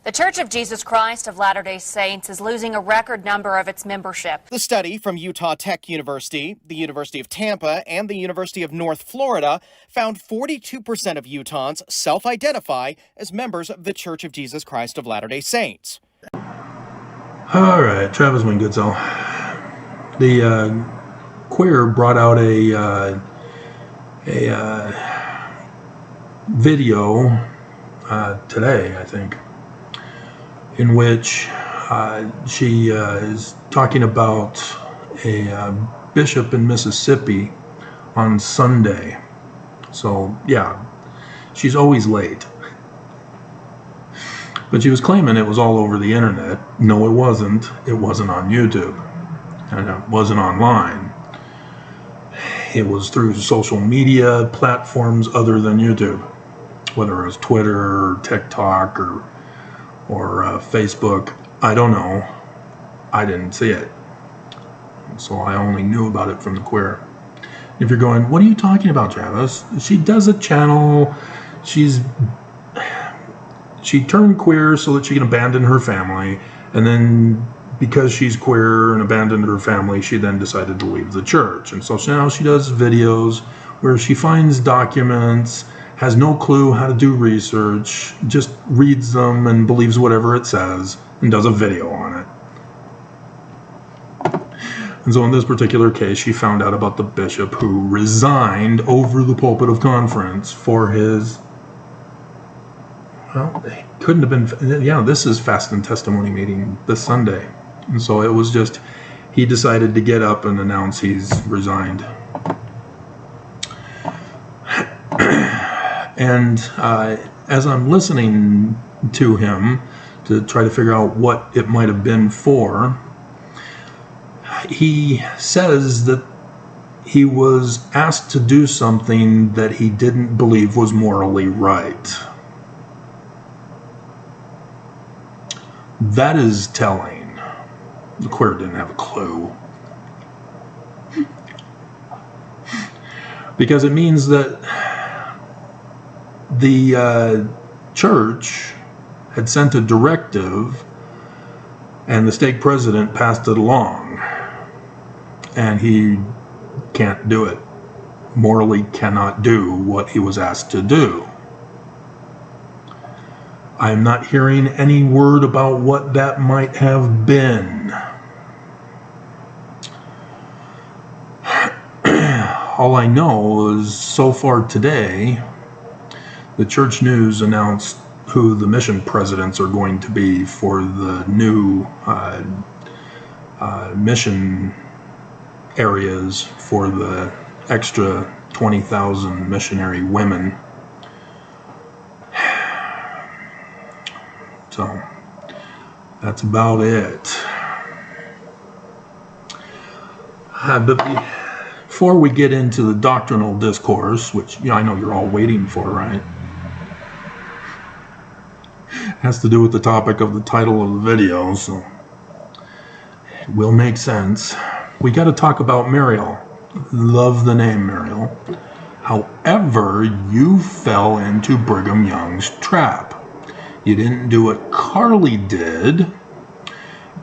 The Church of Jesus Christ of Latter-day Saints is losing a record number of its membership. The study from Utah Tech University, the University of Tampa, and the University of North Florida found 42% of Utahns self-identify as members of the Church of Jesus Christ of Latter-day Saints. All right, Travis Wingoodsell. The Queer brought out a video today, I think, in which she is talking about a bishop in Mississippi on Sunday. So, yeah, she's always late. But she was claiming it was all over the internet. No, it wasn't. It wasn't on YouTube. And it wasn't online. It was through social media platforms other than YouTube. Whether it was Twitter or TikTok or Facebook, I don't know. I didn't see it. So I only knew about it from the Queer. If you're going, what are you talking about, Travis? She does a channel. She turned queer so that she can abandon her family, and then because she's queer and abandoned her family, she then decided to leave the church. And so now she does videos where she finds documents, has no clue how to do research, just reads them and believes whatever it says, and does a video on it. And so in this particular case, she found out about the bishop who resigned over the pulpit of conference for his, well, it couldn't have been, yeah, this is Fast and Testimony meeting this Sunday. And so it was just, he decided to get up and announce he's resigned. And as I'm listening to him to try to figure out what it might have been for, he says that he was asked to do something that he didn't believe was morally right. That is telling. The Queer didn't have a clue. Because it means that the church had sent a directive and the stake president passed it along. And he can't do it. Morally cannot do what he was asked to do. I'm not hearing any word about what that might have been. All I know is so far today, the Church News announced who the mission presidents are going to be for the new mission areas for the extra 20,000 missionary women. So that's about it. But before we get into the doctrinal discourse, which I know you're all waiting for, right? Has to do with the topic of the title of the video, so it will make sense. We got to talk about Muriel. Love the name Muriel. However, you fell into Brigham Young's trap. You didn't do what Carly did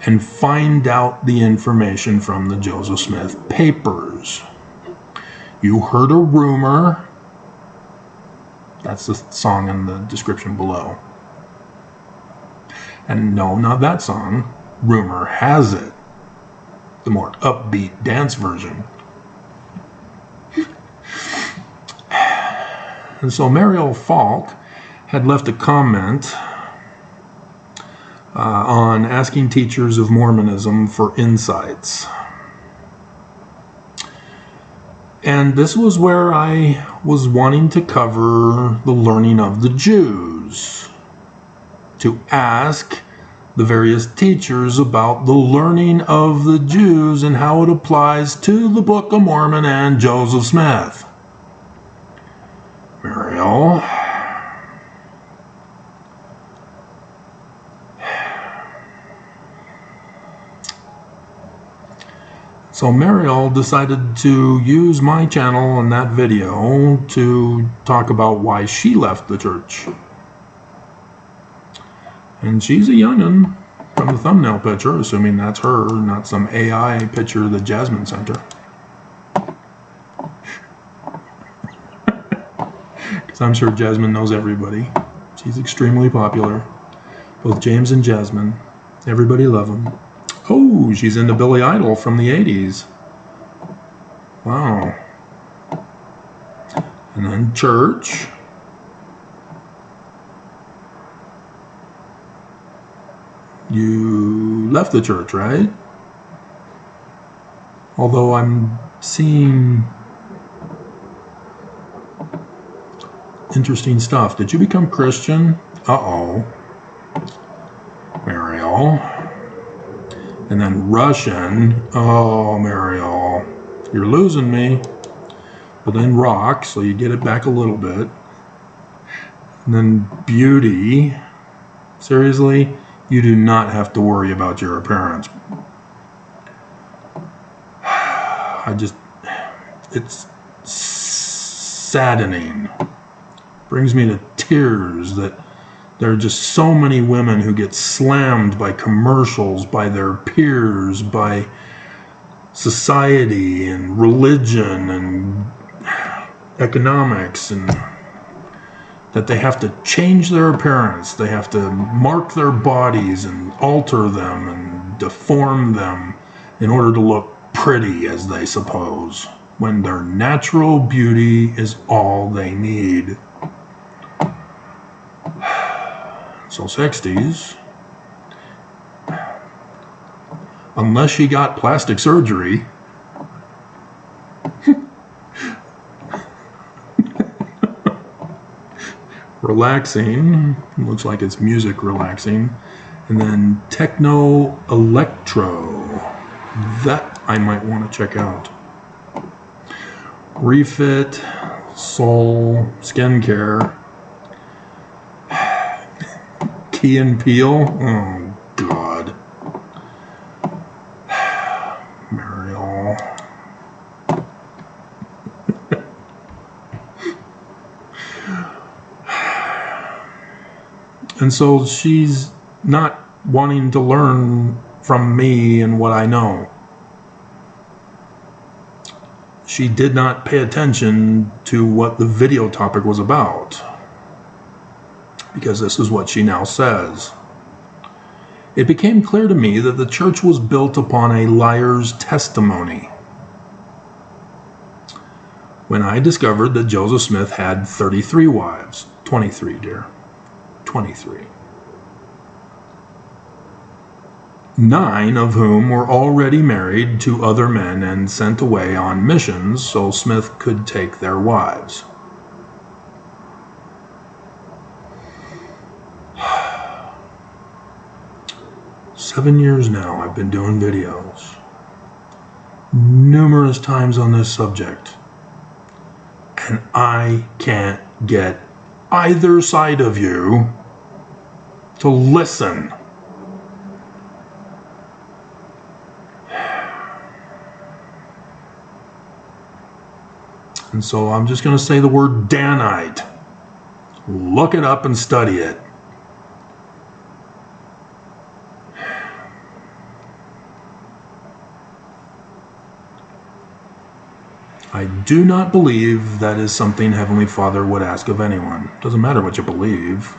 and find out the information from the Joseph Smith papers. You heard a rumor. That's the song in the description below. And no, not that song. Rumor has it. The more upbeat dance version. And so Mariel Falk had left a comment on asking teachers of Mormonism for insights. And this was where I was wanting to cover the learning of the Jews. To ask the various teachers about the learning of the Jews and how it applies to the Book of Mormon and Joseph Smith. Muriel. So Muriel decided to use my channel and that video to talk about why she left the church. And she's a young'un from the thumbnail picture, assuming that's her, not some AI picture that Jasmine sent her. Because I'm sure Jasmine knows everybody. She's extremely popular. Both James and Jasmine. Everybody love them. Oh, she's into Billy Idol from the 80s. Wow. And then church. You left the church, right? Although I'm seeing interesting stuff. Did you become Christian? Uh-oh. Mariel. And then Russian. Oh, Mariel. You're losing me. But then rock, so you get it back a little bit. And then beauty. Seriously? You do not have to worry about your appearance. It's saddening. Brings me to tears that there are just so many women who get slammed by commercials, by their peers, by society and religion and economics, and that they have to change their appearance. They have to mark their bodies and alter them and deform them in order to look pretty, as they suppose, when their natural beauty is all they need. So 60s, unless she got plastic surgery, relaxing, looks like it's music relaxing, and then techno electro, that I might want to check out. Refit, soul, skincare, Key and Peele, oh God, Mariel. And so she's not wanting to learn from me and what I know. She did not pay attention to what the video topic was about, because this is what she now says. It became clear to me that the church was built upon a liar's testimony when I discovered that Joseph Smith had 33 wives. 23, dear. 23. 9 of whom were already married to other men and sent away on missions so Smith could take their wives. Seven years now I've been doing videos, numerous times on this subject, and I can't get either side of you to listen. And so I'm just going to say the word Danite. Look it up and study it. I do not believe that is something Heavenly Father would ask of anyone. Doesn't matter what you believe.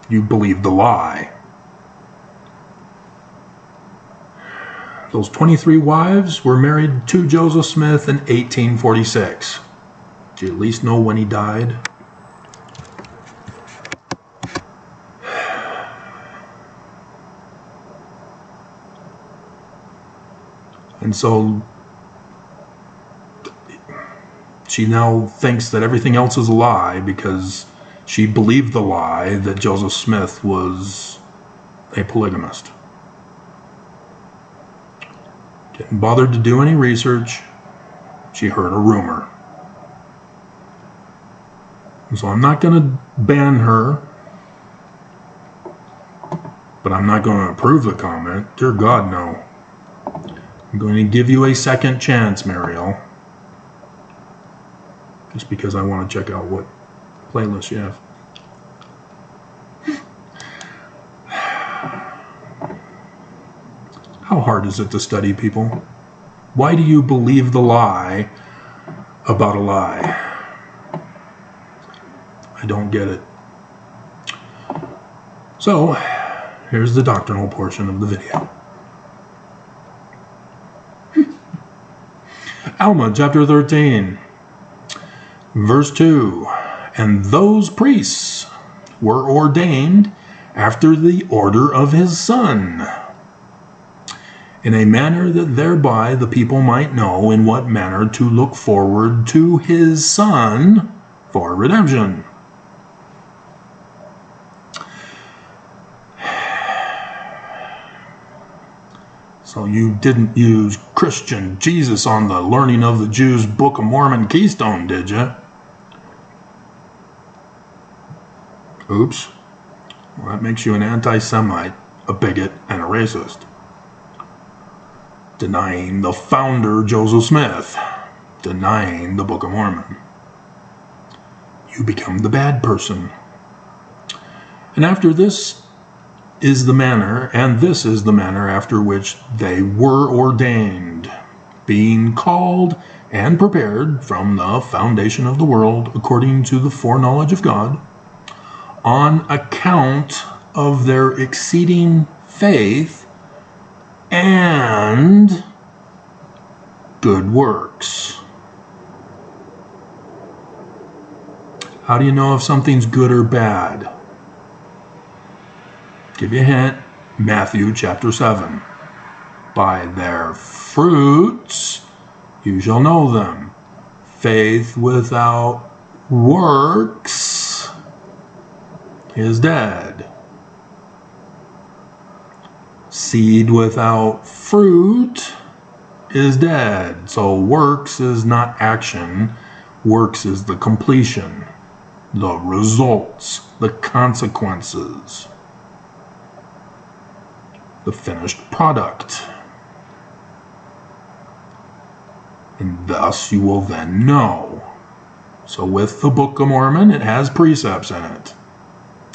You believe the lie. Those 23 wives were married to Joseph Smith in 1846. Do you at least know when he died? And so she now thinks that everything else is a lie because she believed the lie that Joseph Smith was a polygamist. Didn't bother to do any research. She heard a rumor. And so I'm not going to ban her, but I'm not going to approve the comment. Dear God, no. I'm going to give you a second chance, Mariel. Just because I want to check out what playlist you have. How hard is it to study, people? Why do you believe the lie about a lie? I don't get it. So, here's the doctrinal portion of the video. Alma, chapter 13, verse 2. And those priests were ordained after the order of his Son, in a manner that thereby the people might know in what manner to look forward to his Son for redemption. So you didn't use Christian Jesus on the Learning of the Jews Book of Mormon keystone, did you? Oops. Well, that makes you an anti-Semite, a bigot, and a racist. Denying the founder, Joseph Smith. Denying the Book of Mormon. You become the bad person. And after this is the manner, and this is the manner after which they were ordained, being called and prepared from the foundation of the world according to the foreknowledge of God, on account of their exceeding faith and good works. How do you know if something's good or bad? Give you a hint. Matthew chapter 7. By their fruits you shall know them. Faith without works is dead. Seed without fruit is dead. So works is not action. Works is the completion, the results, the consequences, the finished product. And thus you will then know. So with the Book of Mormon, it has precepts in it.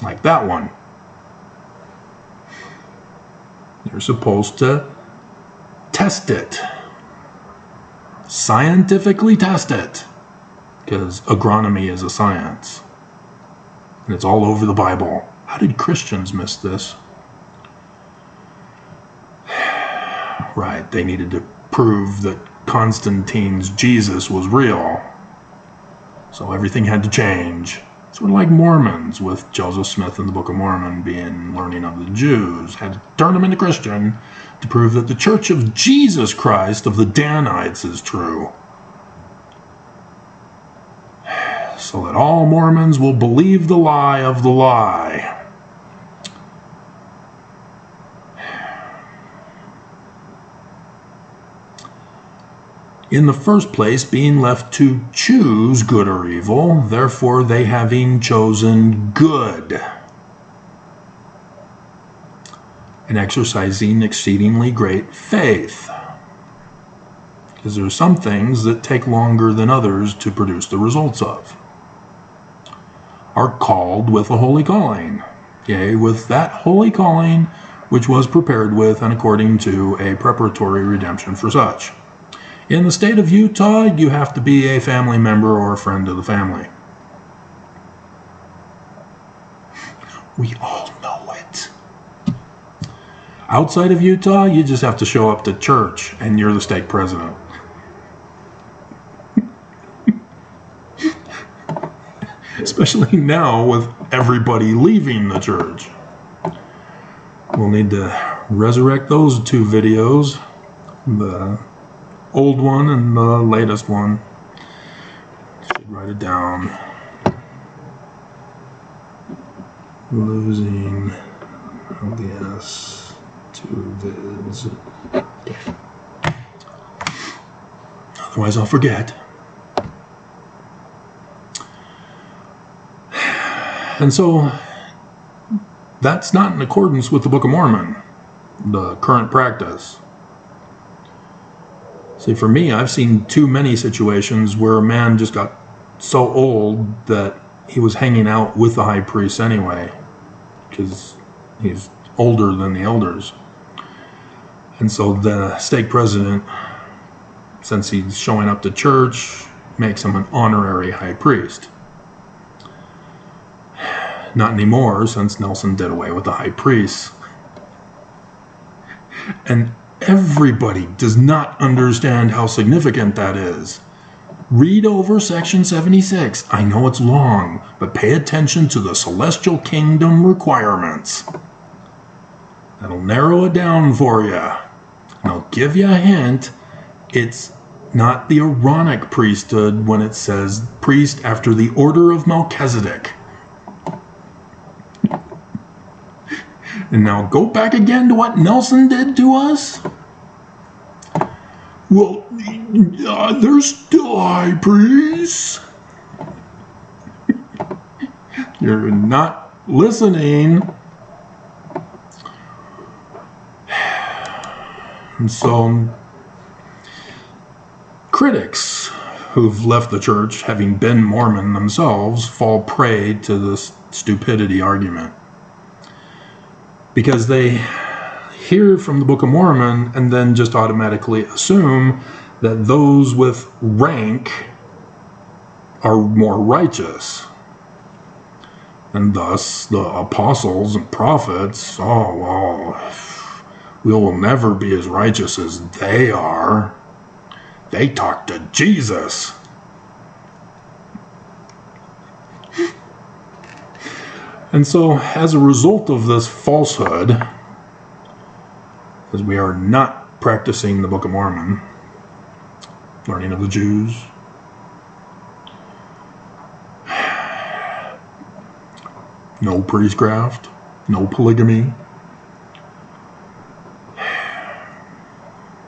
Like that one. You're supposed to test it. Scientifically test it. Because agronomy is a science. And it's all over the Bible. How did Christians miss this? Right, they needed to prove that Constantine's Jesus was real. So everything had to change. Sort of like Mormons with Joseph Smith and the Book of Mormon being Learning of the Jews. Had to turn them into Christian to prove that the Church of Jesus Christ of the Danites is true. So that all Mormons will believe the lie of the lie. In the first place, being left to choose good or evil, therefore they having chosen good, and exercising exceedingly great faith. Because there are some things that take longer than others to produce the results of, are called with a holy calling, yea, with that holy calling which was prepared with and according to a preparatory redemption for such. In the state of Utah, you have to be a family member or a friend of the family. We all know it. Outside of Utah, you just have to show up to church and you're the stake president. Especially now with everybody leaving the church. We'll need to resurrect those two videos. The old one and the latest one. Should write it down. Losing LDS to vids. Otherwise I'll forget. And so that's not in accordance with the Book of Mormon, the current practice. See, for me, I've seen too many situations where a man just got so old that he was hanging out with the high priest anyway, because he's older than the elders. And so the stake president, since he's showing up to church, makes him an honorary high priest. Not anymore, since Nelson did away with the high priests. And everybody does not understand how significant that is. Read over section 76. I know it's long, but pay attention to the celestial kingdom requirements. That'll narrow it down for you. And I'll give you a hint. It's not the Aaronic priesthood when it says priest after the order of Melchizedek. And now go back again to what Nelson did to us. Well, there's still high priests. You're not listening. And so, critics who've left the church, having been Mormon themselves, fall prey to this stupidity argument. Because they hear from the Book of Mormon and then just automatically assume that those with rank are more righteous. And thus the apostles and prophets, oh, well, we will never be as righteous as they are. They talk to Jesus. And so, as a result of this falsehood, because we are not practicing the Book of Mormon, learning of the Jews, no priestcraft, no polygamy,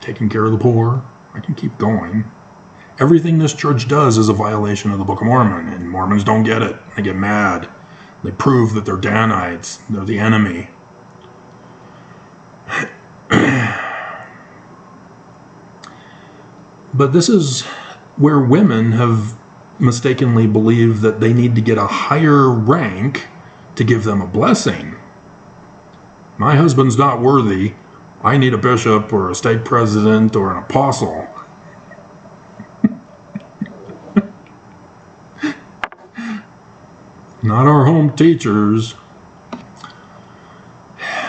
taking care of the poor, I can keep going. Everything this church does is a violation of the Book of Mormon, and Mormons don't get it. They get mad. They prove that they're Danites. They're the enemy. But this is where women have mistakenly believed that they need to get a higher rank to give them a blessing. My husband's not worthy. I need a bishop or a stake president or an apostle. Not our home teachers.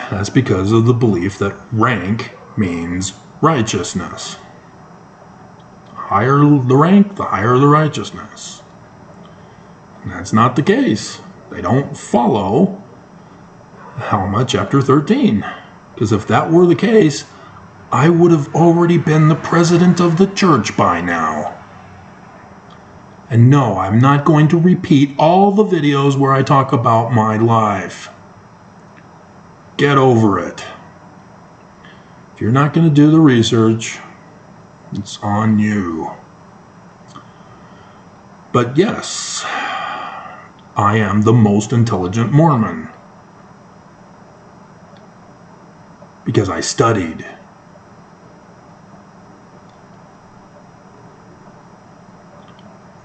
That's because of the belief that rank means righteousness. Higher the rank, the higher the righteousness. And that's not the case. They don't follow Alma chapter 13. Because if that were the case, I would have already been the president of the church by now. And no, I'm not going to repeat all the videos where I talk about my life. Get over it. If you're not going to do the research, it's on you. But yes, I am the most intelligent Mormon. Because I studied.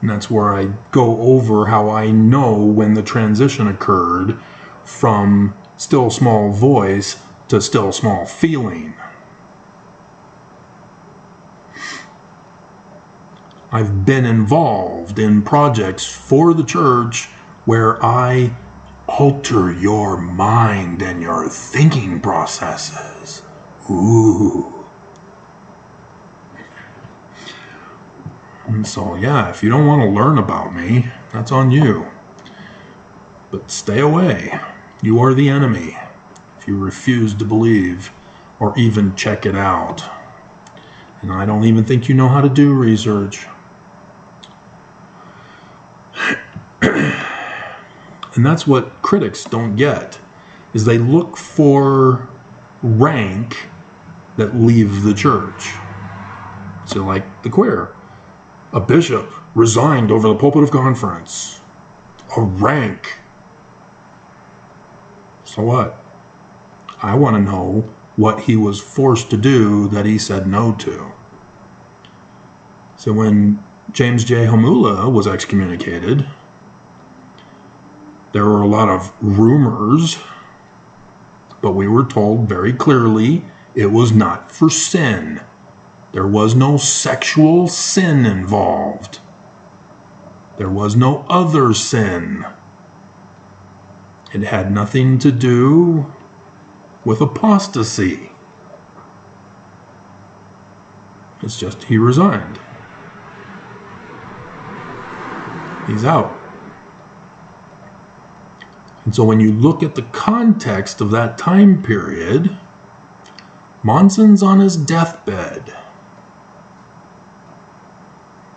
And that's where I go over how I know when the transition occurred from still small voice to still small feeling. I've been involved in projects for the church where I alter your mind and your thinking processes. Ooh. And so, yeah, if you don't want to learn about me, that's on you. But stay away. You are the enemy if you refuse to believe or even check it out. And I don't even think you know how to do research. And that's what critics don't get, is they look for rank that leave the church. So like the queer. A bishop resigned over the pulpit of conference. A rank. So what? I want to know what he was forced to do that he said no to. So when James J. Hamula was excommunicated, there were a lot of rumors, but we were told very clearly It was not for sin. There was no sexual sin involved. There was no other sin. It had nothing to do with apostasy. It's just he resigned. He's out. And so when you look at the context of that time period, Monson's on his deathbed.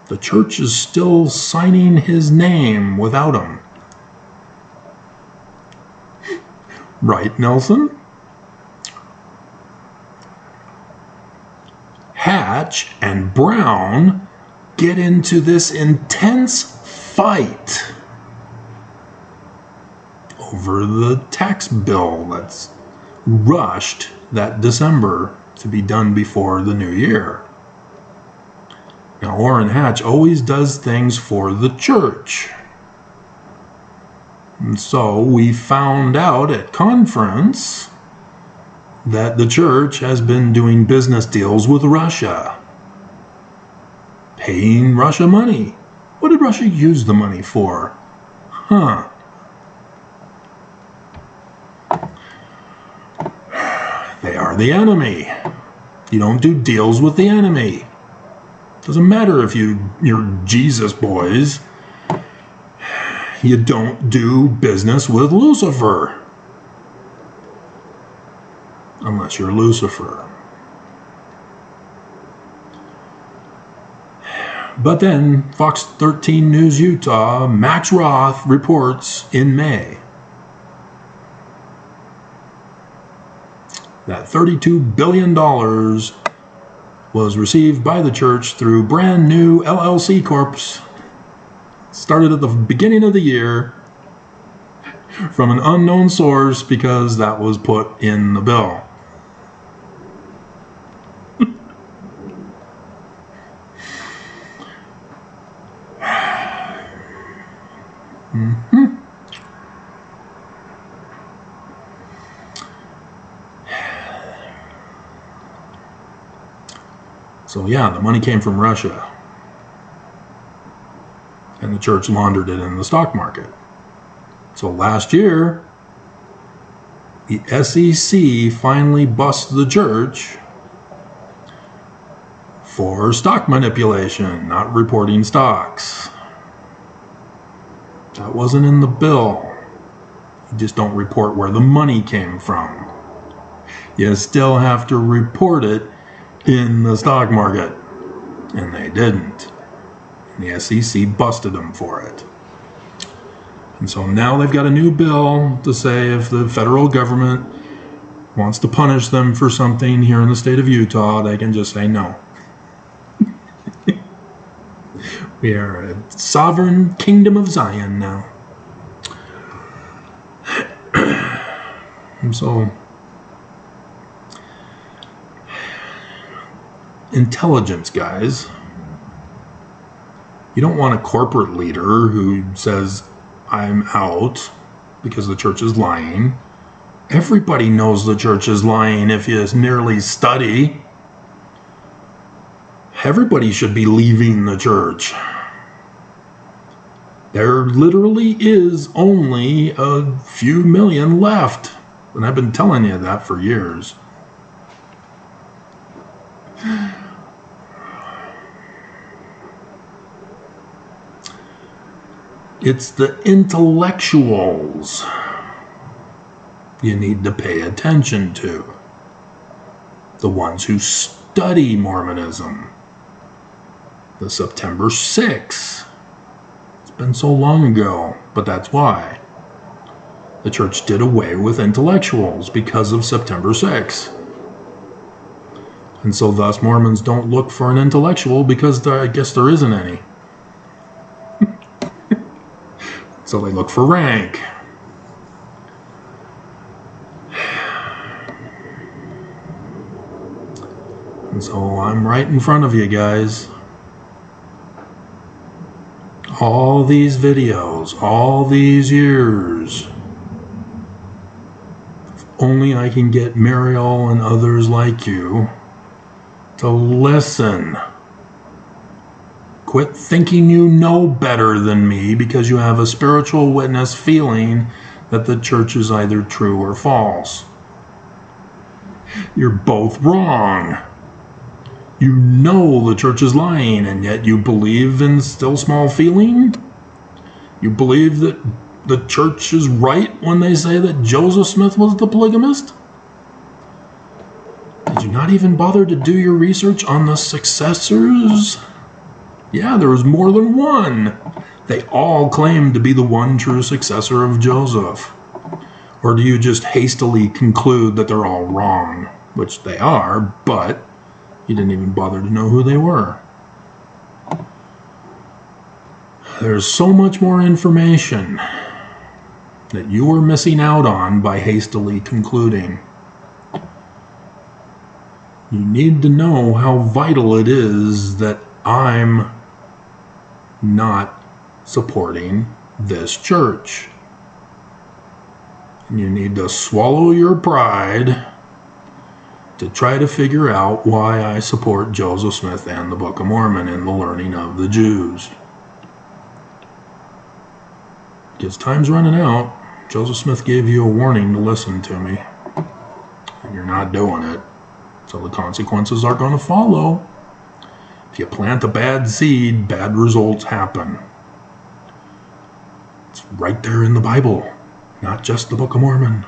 The church is still signing his name without him. Right, Nelson? Hatch and Brown get into this intense fight over the tax bill that's rushed that December to be done before the new year. Now, Orrin Hatch always does things for the church. And so we found out at conference that the church has been doing business deals with Russia, paying Russia money. What did Russia use the money for? They are the enemy. You don't do deals with the enemy. Doesn't matter if you're Jesus boys. You don't do business with Lucifer. Unless you're Lucifer. But then, Fox 13 News Utah, Max Roth reports in May that $32 billion was received by the church through brand new LLC Corps, started at the beginning of the year from an unknown source because that was put in the bill. So yeah, the money came from Russia. And the church laundered it in the stock market. So last year, the SEC finally busted the church for stock manipulation, not reporting stocks. That wasn't in the bill. You just don't report where the money came from. You still have to report it in the stock market. And they didn't. And the SEC busted them for it. And so now they've got a new bill to say if the federal government wants to punish them for something here in the state of Utah, they can just say no. We are a sovereign kingdom of Zion now. And so intelligence, guys. You don't want a corporate leader who says, I'm out because the church is lying. Everybody knows the church is lying if you merely study. Everybody should be leaving the church. There literally is only a few million left. And I've been telling you that for years. It's the intellectuals you need to pay attention to. The ones who study Mormonism. The September 6th. It's been so long ago, but that's why. The church did away with intellectuals because of September 6th. And so thus Mormons don't look for an intellectual because I guess there isn't any. So they look for rank. And so I'm right in front of you guys. All these videos, all these years, only I can get Mariel and others like you to listen. Quit thinking you know better than me because you have a spiritual witness feeling that the church is either true or false. You're both wrong. You know the church is lying, and yet you believe in still small feeling? You believe that the church is right when they say that Joseph Smith was the polygamist? Did you not even bother to do your research on the successors? Yeah, there was more than one. They all claim to be the one true successor of Joseph. Or do you just hastily conclude that they're all wrong? Which they are, but you didn't even bother to know who they were. There's so much more information that you are missing out on by hastily concluding. You need to know how vital it is that I'm not supporting this church. And you need to swallow your pride to try to figure out why I support Joseph Smith and the Book of Mormon in the learning of the Jews. Because time's running out. Joseph Smith gave you a warning to listen to me. And you're not doing it. So the consequences are going to follow. If you plant a bad seed, bad results happen. It's right there in the Bible, not just the Book of Mormon.